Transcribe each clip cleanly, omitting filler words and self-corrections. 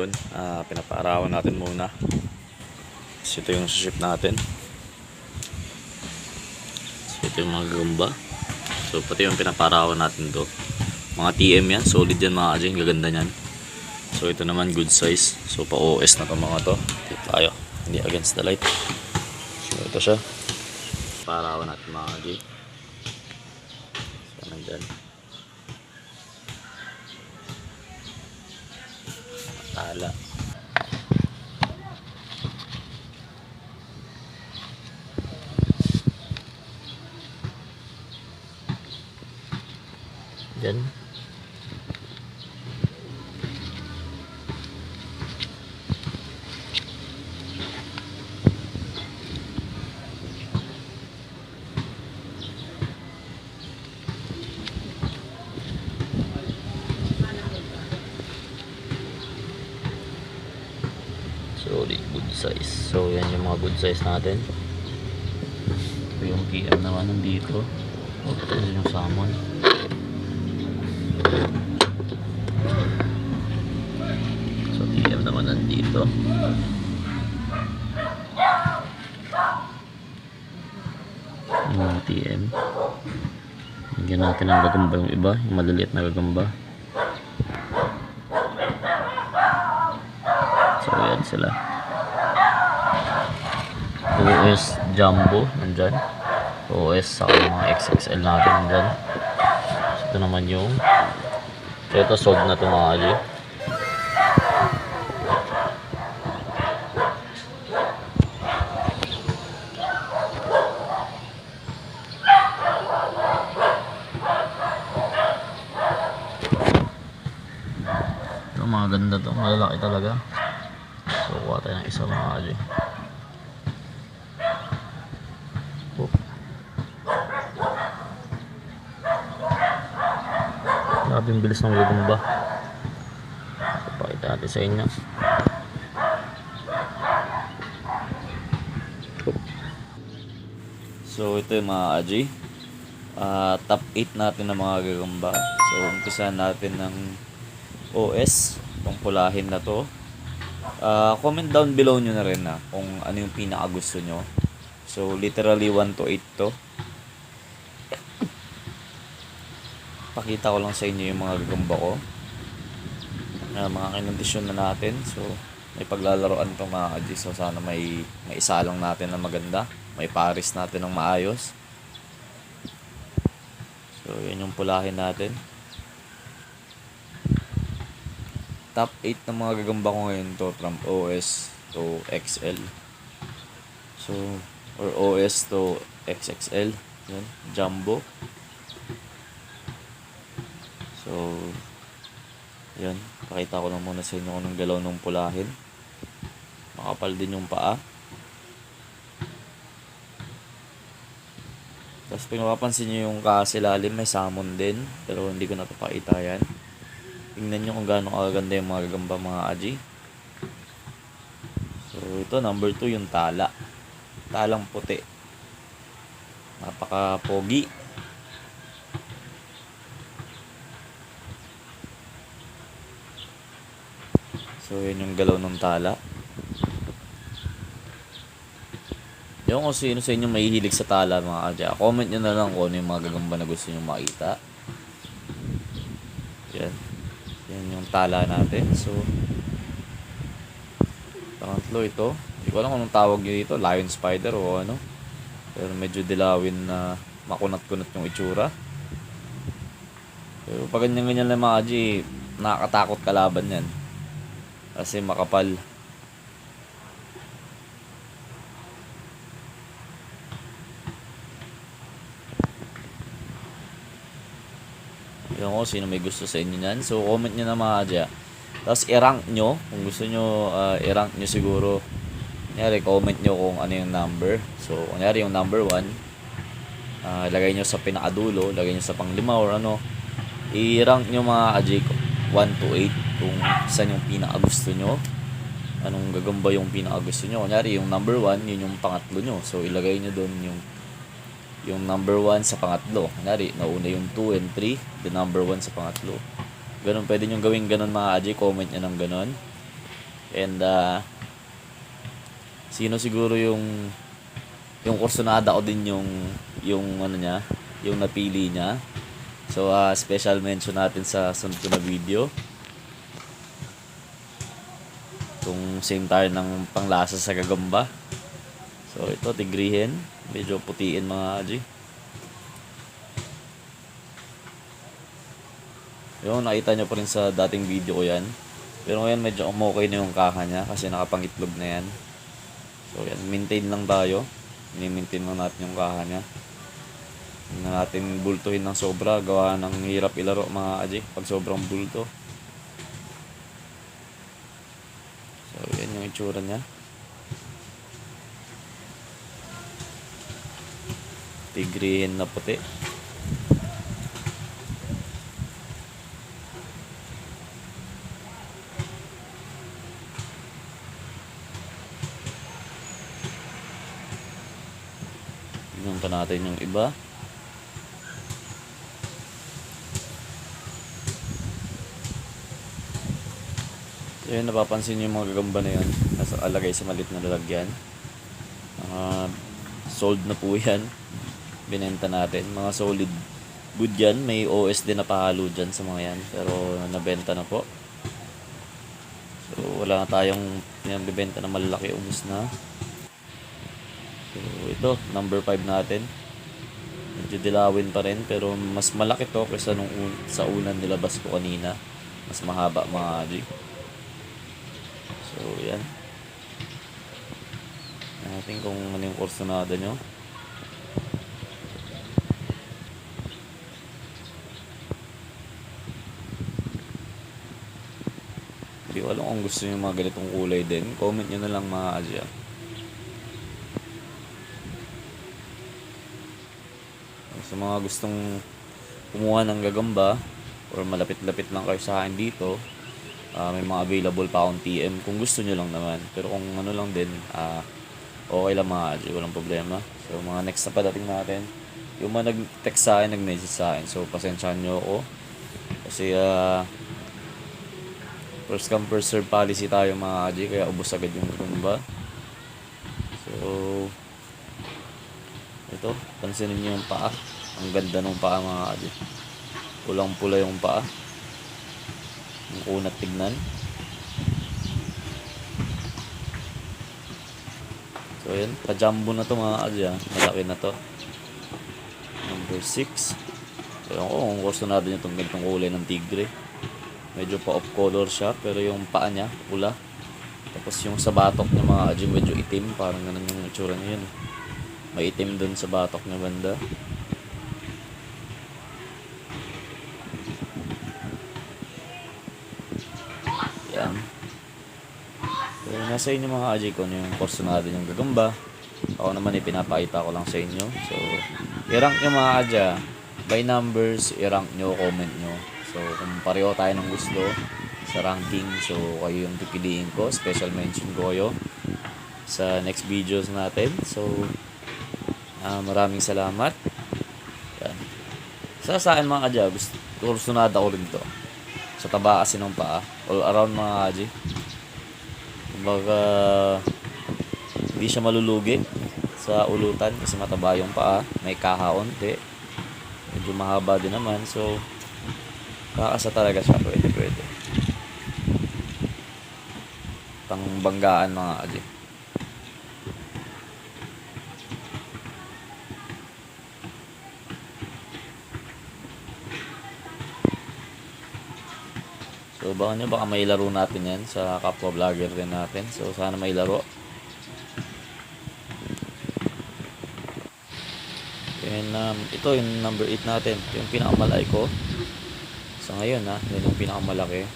ngayon, pinapaarawan natin muna. So, ito yung ship natin. So, ito yung mga gagamba. So, pati yung pinapaarawan natin to. Mga TM yan, solid yan mga kajing, gaganda nyan. So, ito naman good size. So, pa OS na to mga to. Dito tayo, hindi against the light. So, ito siya. Paarawan natin mga kajing. So, nandyan. Tala. Diyan. Solid, good size. So, yan yung mga good size natin. Ito yung PM naman nandito. Ito yung salmon. So, TM naman nandito. Yung mga TM. Hinggan natin ang gagamba yung iba. Yung maliliit na gagamba. So, yan sila. OS Jumbo nandyan. OS sa mga XXL natin nandyan. So, ito naman yung ito sold na ito mga kali. Ito mga ganda to, malalaki talaga. So kuha tayo ng isa mga kali. Grabe yung bilis ng gagamba. So, pakita natin sa inyo. So ito yung mga aji. Top 8 natin ng mga gagamba. So umpisahan natin ng OS. Itong pulahin na to. Comment down below nyo na rin kung ano yung pinaka gusto nyo. So literally 1 to 8 to. Pakita ko lang sa inyo yung mga gagamba ko. Mga kinondisyon na natin. So may paglalaroan itong mga aji. So sana may isalang natin na maganda. May paris natin ng maayos. So yan yung pulahin natin. Top 8 ng mga gagamba ko ngayon to from OS to XL. So or OS to XXL. Yan, Jumbo. So yan, pakita ko lang muna sa inyo kung anong galaw ng pulahin. Makapal din yung paa. Tapos pinapapansin nyo yung kasilalim, may salmon din. Pero hindi ko napapakita yan. Tingnan nyo kung gaano kaganda yung mga gagamba mga aji. So ito number 2 yung tala. Talang puti. Napaka pogi. So yan yung galaw ng tala. Yung kung sino sa inyo mahihilig sa tala mga kadya, comment nyo na lang kung ano yung mga gagamba na gusto nyo makita. Yan. Yan yung tala natin. So pangatlo ito. Hindi ko alam kung anong tawag nyo dito. Lion spider o ano. Pero medyo dilawin na makunat-kunat yung itsura. Pero pag ganyan-ganyan lang mga kadya, nakakatakot kalaban yan. Kasi makapal. Yung ko sino may gusto sa inyo nyan. So comment nyo na mga kadya. Tapos i-rank nyo. Kung gusto nyo i-rank nyo siguro. Kunyari comment nyo kung ano yung number. So kunyari yung number 1. Lagay nyo sa pinakadulo. Lagay nyo sa panglima or ano. I-rank nyo mga kadya 1 to 8. Kung saan yung pinakagusto nyo. Anong gagamba yung pinakagusto nyo. Kunyari yung number 1 yun yung pangatlo nyo. So ilagay nyo doon yung number 1 sa pangatlo. Kunyari, nauna yung 2 and 3, the number 1 sa pangatlo. Ganun, pwede nyo gawin ganun mga aji. Comment nyo ng ganun. And sino siguro yung Kursonada ko din yung ano niya, yung napili niya. So special mention natin sa sunod ko na video. Kung same tayo ng panglasa sa gagamba. So ito tigrihin, medyo putiin mga G. Yung nakita nyo pa rin sa dating video ko yan. Pero ngayon medyo umokay na yung kaka niya kasi nakapangitlog na yan. So yan, maintain lang tayo. Mini-maintain lang natin yung kaka niya. Hindi na natin bultuhin ng sobra. Gawa ng hirap ilaro mga G pag sobrang bulto. So yan yung itsura niya. Tigrihin na puti. Tignan pa natin yung iba. So yun, napapansin nyo yung mga gagamba na yun. Nasa alagay sa maliit na lalagyan. Sold na po yan. Binenta natin. Mga solid good yan. May OS din na pahalo dyan sa mga yan. Pero nabenta na po. So wala na tayong pinabibenta na malalaki. Umus na. So ito, number 5 natin. Medyo dilawin pa rin. Pero mas malaki to kaysa nung sa unang nilabas ko kanina. Mas mahaba mga G. So yan. Natin kung ano yung Kursonada nyo. Hindi ko alam kung gusto nyo mga ganitong kulay din. Comment nyo na lang mga Asya. Sa mga gustong kumuha ng gagamba or malapit-lapit lang kayo sa akin dito, may mga available pa akong TM kung gusto nyo lang naman. Pero kung ano lang din, okay lang mga Asya, walang problema. So mga next na padating natin, yung mga nag-text sa akin, nag-message sa akin. So pasensyahan nyo ako. Kasi first come first serve policy tayo mga Asya, kaya ubos agad yung gagamba. So ito, pansinin nyo yung paa. Ang ganda ng paa mga Asya. Pulang pula yung paa. Ang kunat tignan. So yun, pa-jumbo na to mga Asya. Malaki na to. Number 6. So yun ko, kung Kursonada nyo itong ganitong kulay ng tigre. Medyo pa off color siya, pero yung paa niya, pula. Tapos yung sa batok niya mga Asya, medyo itim. Parang ganun yung itsura niya yun. May itim dun sa batok niya banda. Yan. So, nasa inyo mga Asya ko yung Kursonada yung gagamba. Ako naman pinapakita ko lang sa inyo. So, i-rank nyo mga Asya. By numbers, i-rank nyo, comment nyo. So, kung pareho tayo ng gusto sa ranking, so kayo yung pipiliin ko. Special mention ko kayo sa next videos natin. So, maraming salamat. Yan. Sa akin mga Asya, Kursonada ko rin to. Sa taba kasi ng paa. All around mga Asya. Kumbaga, hindi siya malulugi sa ulutan kasi mataba yung paa. May kahaonte. Medyo mahaba din naman. So, kakasa talaga siya. Pwede. Pangbanggaan mga Asya. So baka nyo, baka may laro natin yan sa kapwa vlogger din natin. So sana may laro. And ito yung number 8 natin. Ito yung pinakamalaki ko. Sa ngayon yan yung pinakamalaki.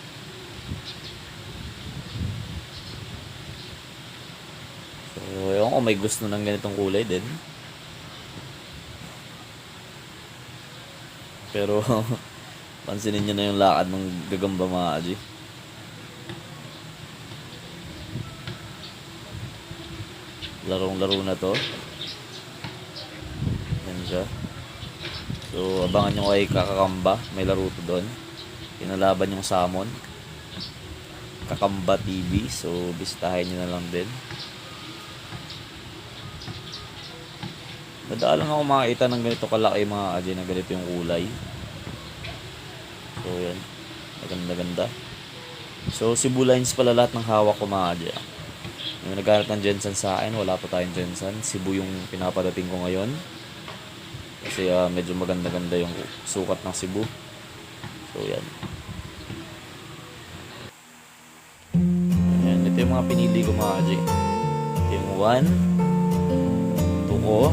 So ewan ko, may gusto ng ganitong kulay din. Pero pansinin nyo na yung lakad ng gagamba mga Asya. Larong-laro na to. Yan siya. So abangan nyo kay Kakakamba. May laro to doon. Kinalaban yung Salmon. Kakamba TV. So, bisitahin nyo na lang din. Madalang ako makakita ng ganito kalaki mga adya na ganito yung kulay. So, yan. Maganda-ganda. So, Cebu lines pala lahat ng hawak ko mga adya. Yung naghanap ng Jensen sa akin, wala pa tayong Jensen. Cebu yung pinapadating ko ngayon. Kasi medyo maganda-ganda yung sukat ng Cebu. So, yan. Ayan, ito yung mga pinili ko mga adya. Ito yung 1, 2 ko.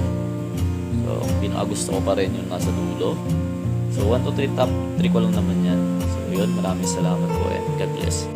So, pinakagusto ko pa rin yung nasa dulo. So, 1, 2, 3, top 3 ko lang naman yan. So, yun. Maraming salamat po and God bless.